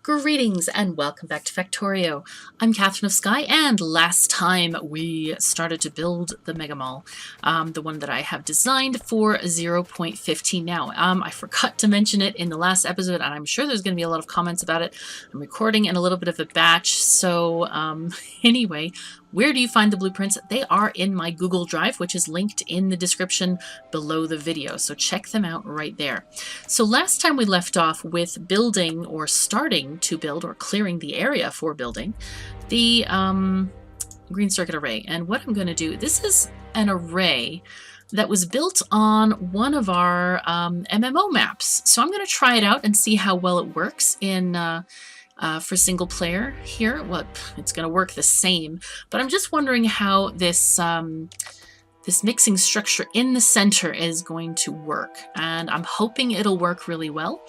Greetings and welcome back to Factorio. I'm KatherineOfSky, and last time we started to build the Mega Mall, the one that I have designed for 0.15 now. I forgot to mention it in the last episode, and I'm sure there's going to be a lot of comments about it. I'm recording in a little bit of a batch, so anyway, where do you find the blueprints? They are in my Google Drive, which is linked in the description below the video, so check them out right there. So last time we left off with building or starting to build or clearing the area for building the green circuit array. And what I'm going to do, this is an array that was built on one of our MMO maps. So I'm going to try it out and see how well it works in for single player here. Well, it's going to work the same, but I'm just wondering how this this mixing structure in the center is going to work, and I'm hoping it'll work really well.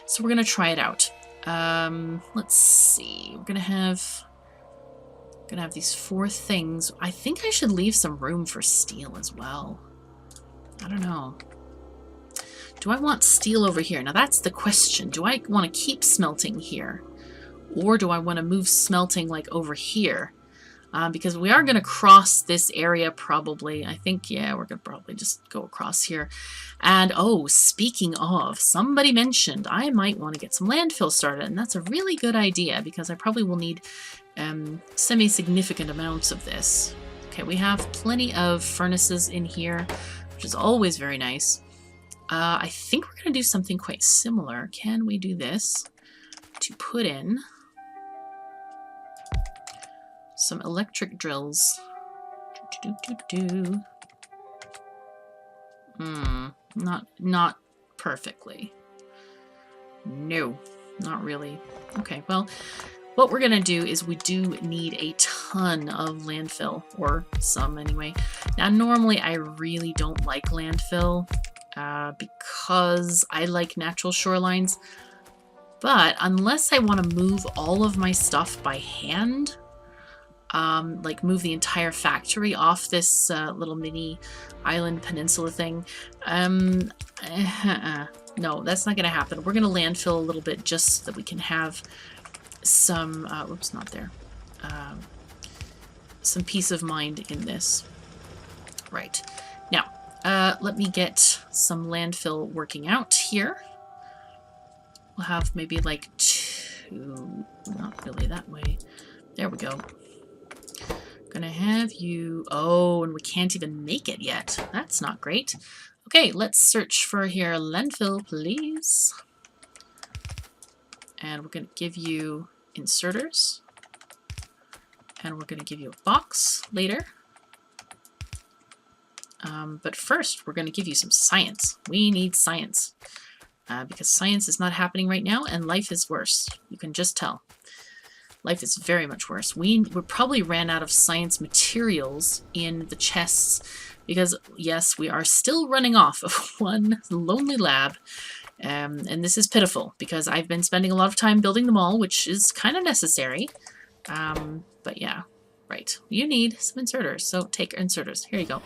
So we're going to try it out. Let's see. We're going to have these four things. I think I should leave some room for steel as well. I don't know. Do I want steel over here? Now that's the question. Do I want to keep smelting here? Or do I want to move smelting like over here? Because we are going to cross this area probably. I think, yeah, we're going to probably just go across here. And, oh, speaking of, somebody mentioned I might want to get some landfill started. And that's a really good idea because I probably will need semi-significant amounts of this. Okay, we have plenty of furnaces in here, which is always very nice. I think we're going to do something quite similar. Can we do this? To put in some electric drills. Not perfectly. No, not really. Okay, well, what we're gonna do is we do need a ton of landfill, or some anyway. Now, normally I really don't like landfill because I like natural shorelines, but unless I want to move all of my stuff by hand, like move the entire factory off this little mini island peninsula thing. No, that's not going to happen. We're going to landfill a little bit just so that we can have some, oops, not there, some peace of mind in this. Right. Now, let me get some landfill working out here. We'll have maybe like two, not really that way. There we go. Gonna have you, oh, and we can't even make it yet. That's not great. Okay, let's search for here landfill, please. And we're gonna give you inserters. And we're gonna give you a box later. But first, we're gonna give you some science. We need science. Because science is not happening right now, and life is worse. You can just tell. Life is very much worse. We probably ran out of science materials in the chests because, yes, we are still running off of one lonely lab. And this is pitiful because I've been spending a lot of time building them all, which is kind of necessary. But yeah, right. You need some inserters, so take inserters. Here you go.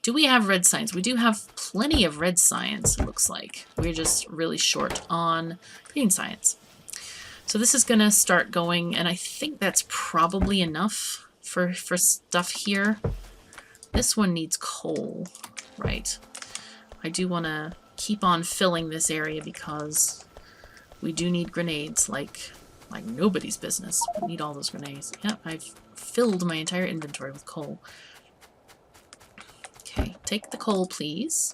Do we have red science? We do have plenty of red science, it looks like. We're just really short on green science. So this is going to start going, and I think that's probably enough for stuff here. This one needs coal, right? I do want to keep on filling this area because we do need grenades like nobody's business. We need all those grenades. Yep, I've filled my entire inventory with coal. Okay, take the coal, please.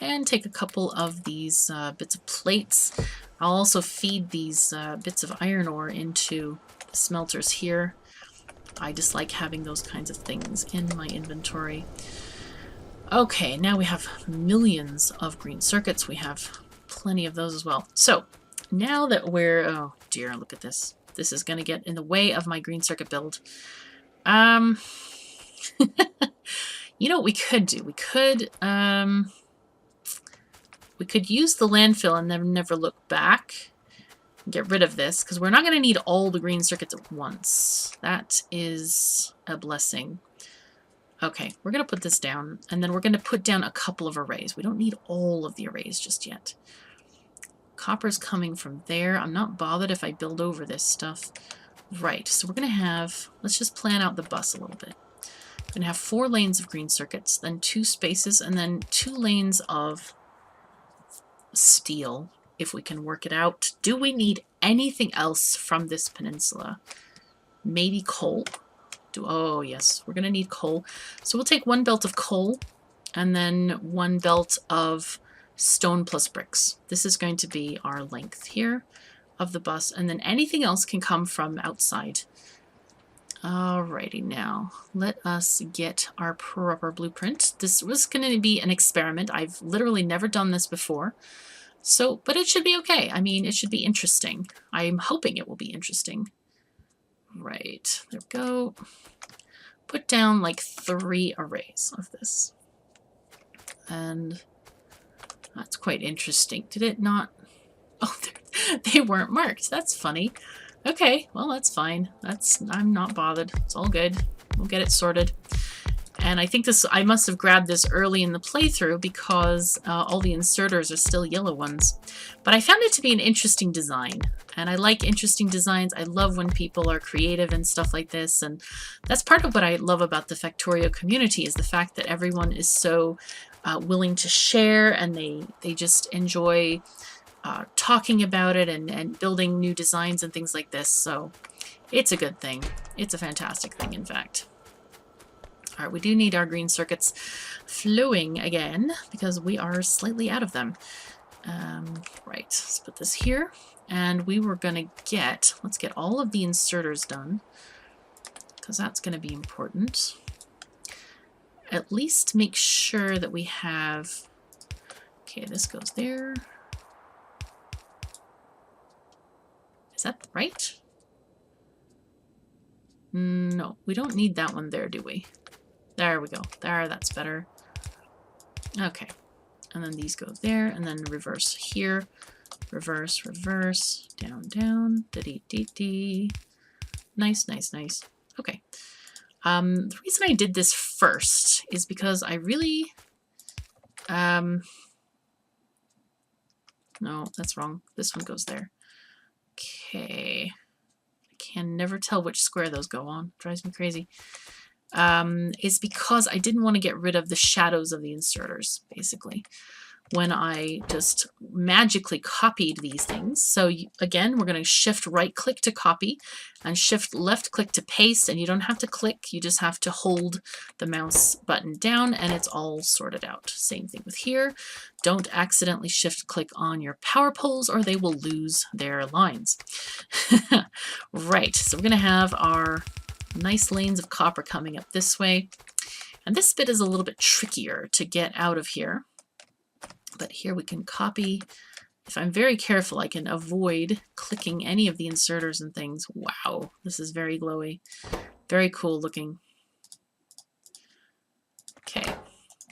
And take a couple of these bits of plates. I'll also feed these bits of iron ore into the smelters here. I dislike having those kinds of things in my inventory. Okay, now we have millions of green circuits. We have plenty of those as well. So, now that we're... oh dear, look at this. This is going to get in the way of my green circuit build. You know what we could do? We could use the landfill and then never look back and get rid of this, because we're not going to need all the green circuits at once. That is a blessing. Okay, we're going to put this down, and then we're going to put down a couple of arrays. We don't need all of the arrays just yet. Copper's coming from there. I'm not bothered if I build over this stuff. Right, so we're going to have, let's just plan out the bus a little bit. We're going to have 4 lanes of green circuits, then 2 spaces, and then 2 lanes of steel, if we can work it out. Do we need anything else from this peninsula? Maybe coal? Oh yes, we're going to need coal. So we'll take 1 belt of coal, and then 1 belt of stone plus bricks. This is going to be our length here of the bus, and then anything else can come from outside. Alrighty, now let us get our proper blueprint. This was going to be an experiment. I've literally never done this before, so but it should be okay. I mean, it should be interesting. I'm hoping it will be interesting. Right, there we go. Put down like 3 arrays of this, and that's quite interesting. Did it not? Oh, they weren't marked. That's funny. Okay, well, that's fine. I'm not bothered. It's all good. We'll get it sorted. And I think I must have grabbed this early in the playthrough because all the inserters are still yellow ones. But I found it to be an interesting design. And I like interesting designs. I love when people are creative and stuff like this. And that's part of what I love about the Factorio community, is the fact that everyone is so willing to share, and they just enjoy talking about it and building new designs and things like this. So it's a good thing. It's a fantastic thing, in fact. All right, we do need our green circuits flowing again because we are slightly out of them. Right, let's put this here. And we were going to let's get all of the inserters done, because that's going to be important. At least make sure that we have, okay, this goes there. Is that right? No, we don't need that one there, do we? There we go. There, that's better. Okay. And then these go there, and then reverse here. Reverse, reverse, down, down, da-dee-dee-dee. Nice, nice, nice. Okay. The reason I did this first is because I really... no, that's wrong. This one goes there. Okay. I can never tell which square those go on. Drives me crazy. Is because I didn't want to get rid of the shadows of the inserters, basically, when I just magically copied these things. So again, we're going to shift right click to copy and shift left click to paste, and you don't have to click, you just have to hold the mouse button down and it's all sorted out. Same thing with here. Don't accidentally shift click on your power poles or they will lose their lines. Right, so we're going to have our nice lanes of copper coming up this way. And this bit is a little bit trickier to get out of here. But here we can copy. If I'm very careful, I can avoid clicking any of the inserters and things. Wow, this is very glowy. Very cool looking. Okay,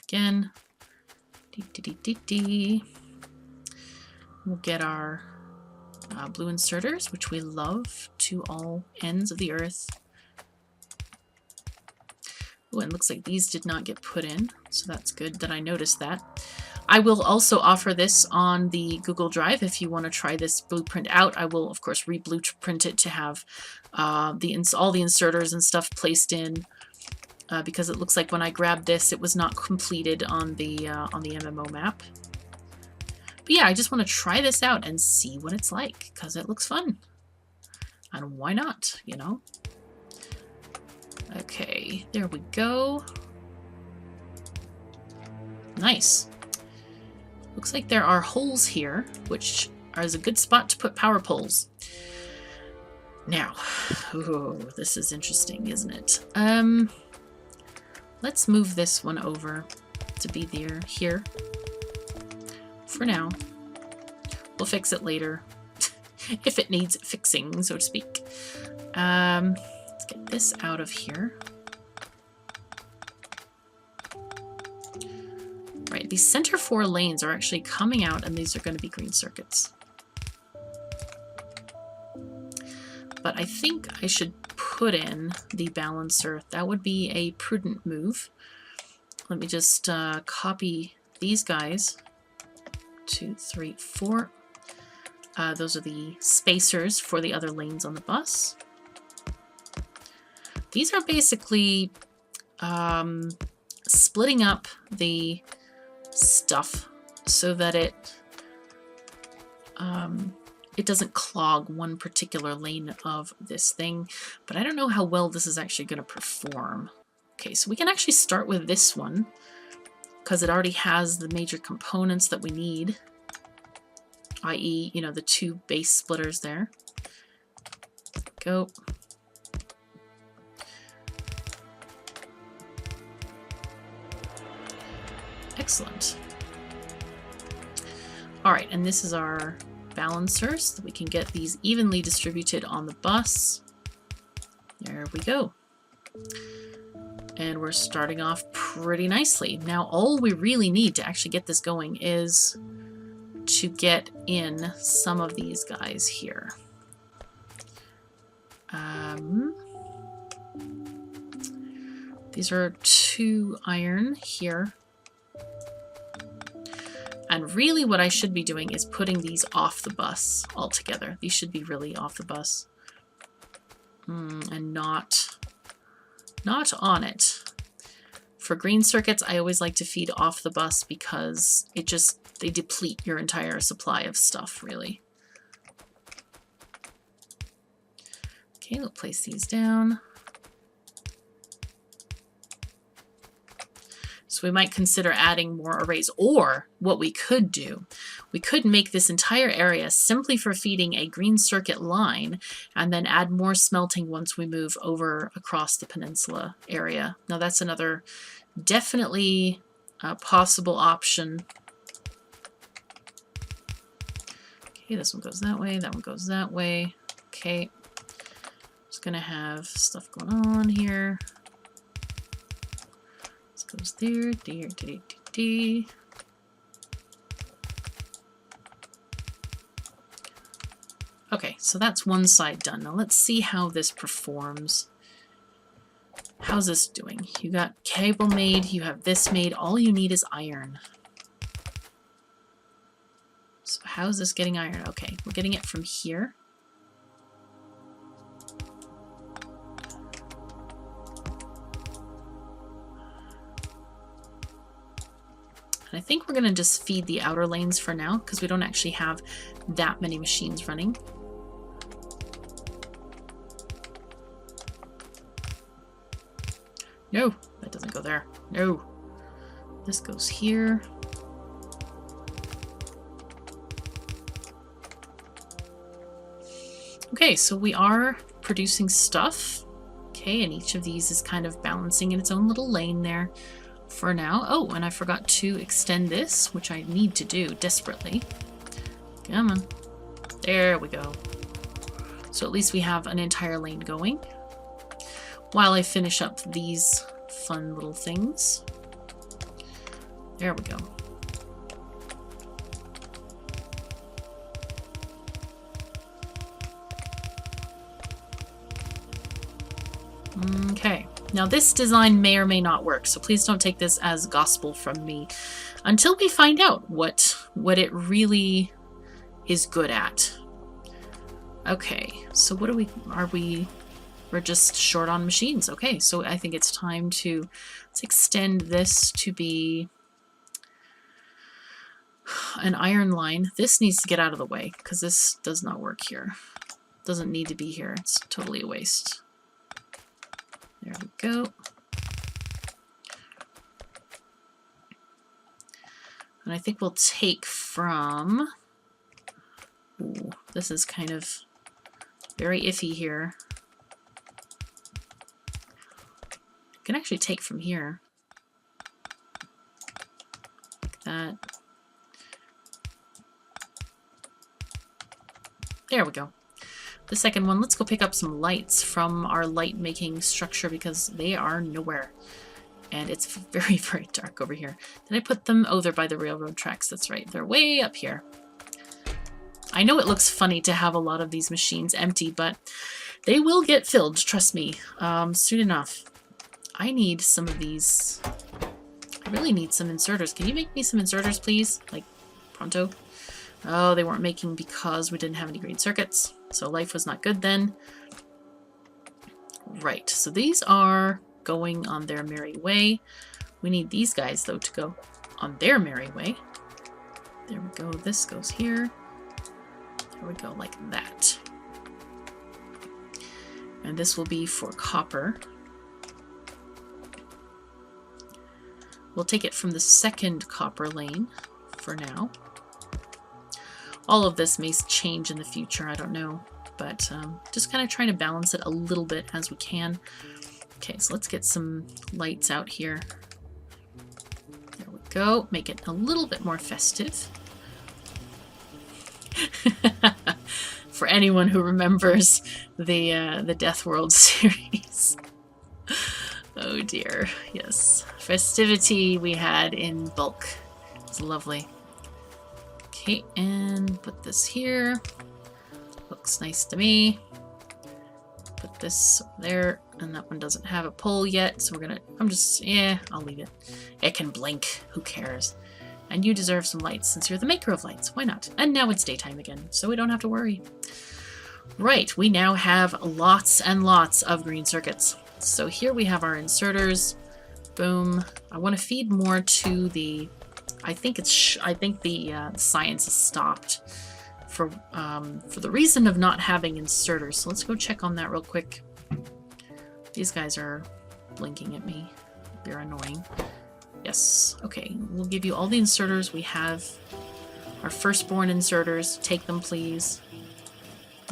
again. We'll get our blue inserters, which we love, to all ends of the earth. Oh, and it looks like these did not get put in, so that's good that I noticed that. I will also offer this on the Google Drive if you want to try this blueprint out. I will, of course, re-blueprint it to have all the inserters and stuff placed in, because it looks like when I grabbed this, it was not completed on the MMO map. But yeah, I just want to try this out and see what it's like, because it looks fun. And why not, you know? Okay, there we go. Nice. Looks like there are holes here, which is a good spot to put power poles. Now, ooh, this is interesting, isn't it? Let's move this one over to be here for now. We'll fix it later if it needs fixing, so to speak. Let's get this out of here. Right, these center 4 lanes are actually coming out, and these are going to be green circuits. But I think I should put in the balancer. That would be a prudent move. Let me just copy these guys. 2, 3, 4. Those are the spacers for the other lanes on the bus. These are basically splitting up the stuff so that it doesn't clog one particular lane of this thing, but I don't know how well this is actually going to perform. Okay, so we can actually start with this one because it already has the major components that we need, i.e., you know, the two base splitters there. Go. Excellent. All right, and this is our balancer so that we can get these evenly distributed on the bus. There we go. And we're starting off pretty nicely. Now all we really need to actually get this going is to get in some of these guys here. These are 2 iron here. And really what I should be doing is putting these off the bus altogether. These should be really off the bus. And not on it. For green circuits, I always like to feed off the bus because they deplete your entire supply of stuff, really. Okay, we'll place these down. So we might consider adding more arrays, or what we could do, we could make this entire area simply for feeding a green circuit line and then add more smelting once we move over across the peninsula area. Now that's another definitely possible option. Okay, this one goes that way, that one goes that way. Okay, just gonna have stuff going on here. Goes there, there. Okay, so that's one side done. Now let's see how this performs. How's this doing? You got cable made, you have this made, all you need is iron. So how's this getting iron? Okay, we're getting it from here. I think we're going to just feed the outer lanes for now because we don't actually have that many machines running. No, that doesn't go there. No. This goes here. Okay, so we are producing stuff. Okay, and each of these is kind of balancing in its own little lane there. For now. Oh, and I forgot to extend this, which I need to do desperately. Come on. There we go. So at least we have an entire lane going. While I finish up these fun little things. There we go. Okay. Now this design may or may not work, so please don't take this as gospel from me until we find out what it really is good at. Okay, so what we're just short on machines. Okay, so I think it's time to, let's extend this to be an iron line. This needs to get out of the way because this does not work here. Doesn't need to be here. It's totally a waste. There we go. And I think we'll take from... Ooh, this is kind of very iffy here. You can actually take from here. Like that. There we go. The second one, let's go pick up some lights from our light making structure because they are nowhere. And it's very, very dark over here. Did I put them? Oh, they're by the railroad tracks. That's right. They're way up here. I know it looks funny to have a lot of these machines empty, but they will get filled, trust me, soon enough. I need some of these. I really need some inserters. Can you make me some inserters, please? Like, pronto? Oh, they weren't making because we didn't have any green circuits. So life was not good then. Right, so these are going on their merry way. We need these guys, though, to go on their merry way. There we go. This goes here. There we go, like that. And this will be for copper. We'll take it from the second copper lane for now. All of this may change in the future, I don't know. But just kind of trying to balance it a little bit as we can. Okay, so let's get some lights out here. There we go. Make it a little bit more festive. For anyone who remembers the Death World series. Oh dear, yes. Festivity we had in bulk. It's lovely. Okay, and put this here. Looks nice to me. Put this there, and that one doesn't have a pole yet, so we're gonna, I'll leave it. It can blink, who cares? And you deserve some lights, since you're the maker of lights, why not? And now it's daytime again, so we don't have to worry. Right, we now have lots and lots of green circuits. So here we have our inserters. Boom. I want to feed more to the, I think the science is stopped. For the reason of not having inserters. So let's go check on that real quick. These guys are blinking at me. They're annoying. Yes. Okay. We'll give you all the inserters. We have our firstborn inserters. Take them, please.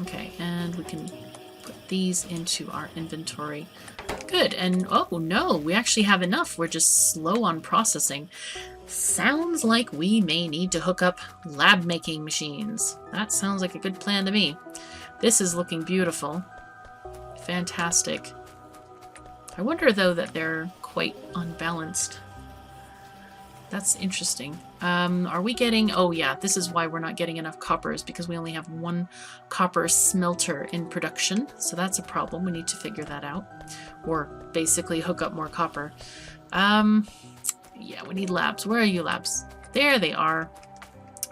Okay. And we can put these into our inventory. Good. And oh no, we actually have enough. We're just slow on processing. Sounds like we may need to hook up lab making machines. That sounds like a good plan to me. This is looking beautiful. Fantastic. I wonder though that they're quite unbalanced. That's interesting. Are we getting... Oh yeah, this is why we're not getting enough coppers, because we only have one copper smelter in production. So that's a problem. We need to figure that out. Or basically hook up more copper. Yeah, we need labs. Where are you, labs? There they are.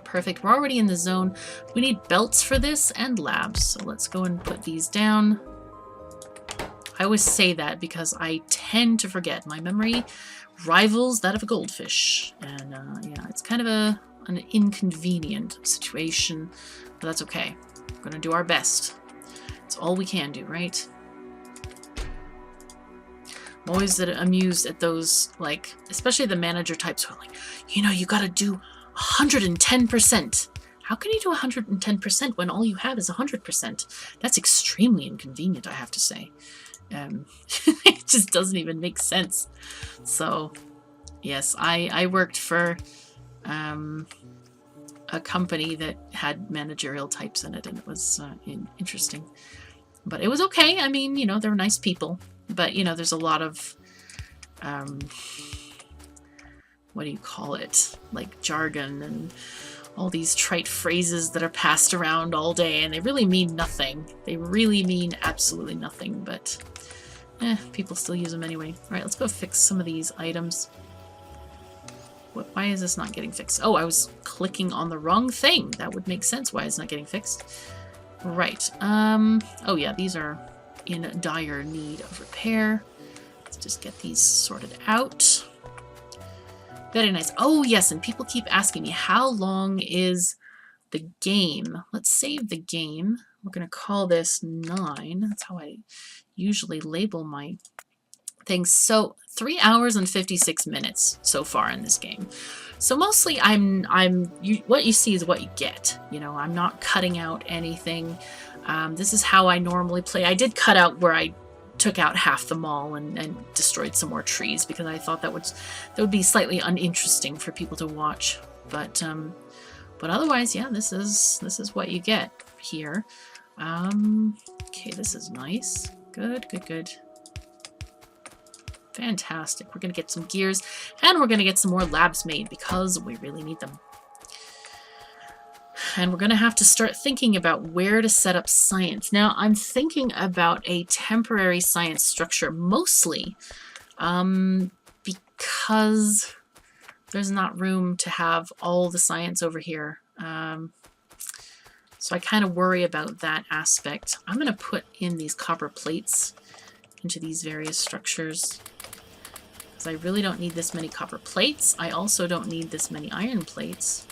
Perfect. We're already in the zone. We need belts for this and labs. So let's go and put these down. I always say that because I tend to forget. My memory rivals that of a goldfish. And yeah, it's kind of an inconvenient situation, but that's okay. We're going to do our best. It's all we can do, right? I'm always amused at those, like, especially the manager types who are like, you know, you gotta do 110%. How can you do 110% when all you have is 100%? That's extremely inconvenient, I have to say. It just doesn't even make sense. So, yes, I worked for a company that had managerial types in it, and it was interesting. But it was okay. I mean, you know, they were nice people. But, you know, there's a lot of, what do you call it? Like jargon and all these trite phrases that are passed around all day, and they really mean nothing. They really mean absolutely nothing, but people still use them anyway. All right, let's go fix some of these items. Why is this not getting fixed? Oh, I was clicking on the wrong thing. That would make sense why it's not getting fixed. Right. Oh yeah, these are in dire need of repair. Let's just get these sorted out. Very nice. Oh yes, and people keep asking me, how long is the game? Let's save the game. We're going to call this 9. That's how I usually label my things. So 3 hours and 56 minutes so far in this game. So mostly what you see is what you get. You know, I'm not cutting out anything. This is how I normally play. I did cut out where I took out half the mall and destroyed some more trees because I thought that would be slightly uninteresting for people to watch. But otherwise, yeah, this is what you get here. Okay, this is nice. Good, good, good. Fantastic. We're gonna get some gears and we're gonna get some more labs made because we really need them. And we're going to have to start thinking about where to set up science. Now, I'm thinking about a temporary science structure, mostly because there's not room to have all the science over here. So I kind of worry about that aspect. I'm going to put in these copper plates into these various structures, because I really don't need this many copper plates. I also don't need this many iron plates.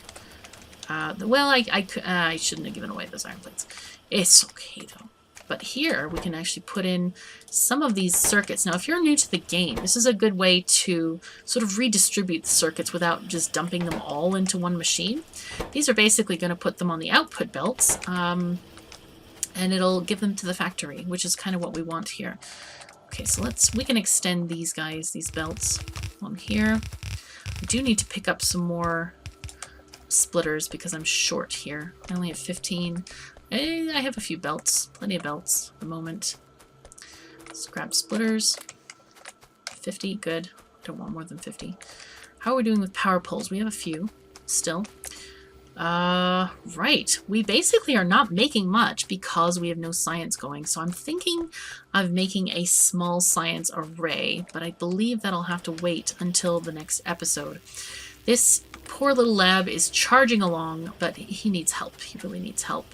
Well, I shouldn't have given away those iron plates. It's okay, though. But here, we can actually put in some of these circuits. Now, if you're new to the game, this is a good way to sort of redistribute the circuits without just dumping them all into one machine. These are basically going to put them on the output belts, and it'll give them to the factory, which is kind of what we want here. Okay, so we can extend these guys, these belts on here. I do need to pick up some more splitters because I'm short here. I only have 15. I have a few belts, plenty of belts at the moment. Let's grab splitters. 50, good. Don't want more than 50. How are we doing with power poles? We have a few still. Right. We basically are not making much because we have no science going. So I'm thinking of making a small science array, but I believe that'll have to wait until the next episode. This poor little lab is charging along, but he needs help. He really needs help.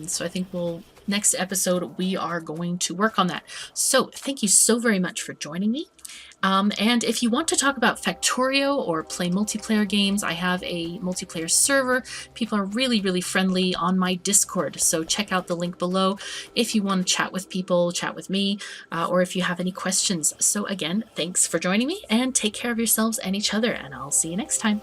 So I think next episode, we are going to work on that. So thank you so very much for joining me. And if you want to talk about Factorio or play multiplayer games, I have a multiplayer server. People are really, really friendly on my Discord, so check out the link below if you want to chat with people, chat with me, or if you have any questions. So again, thanks for joining me, and take care of yourselves and each other, and I'll see you next time.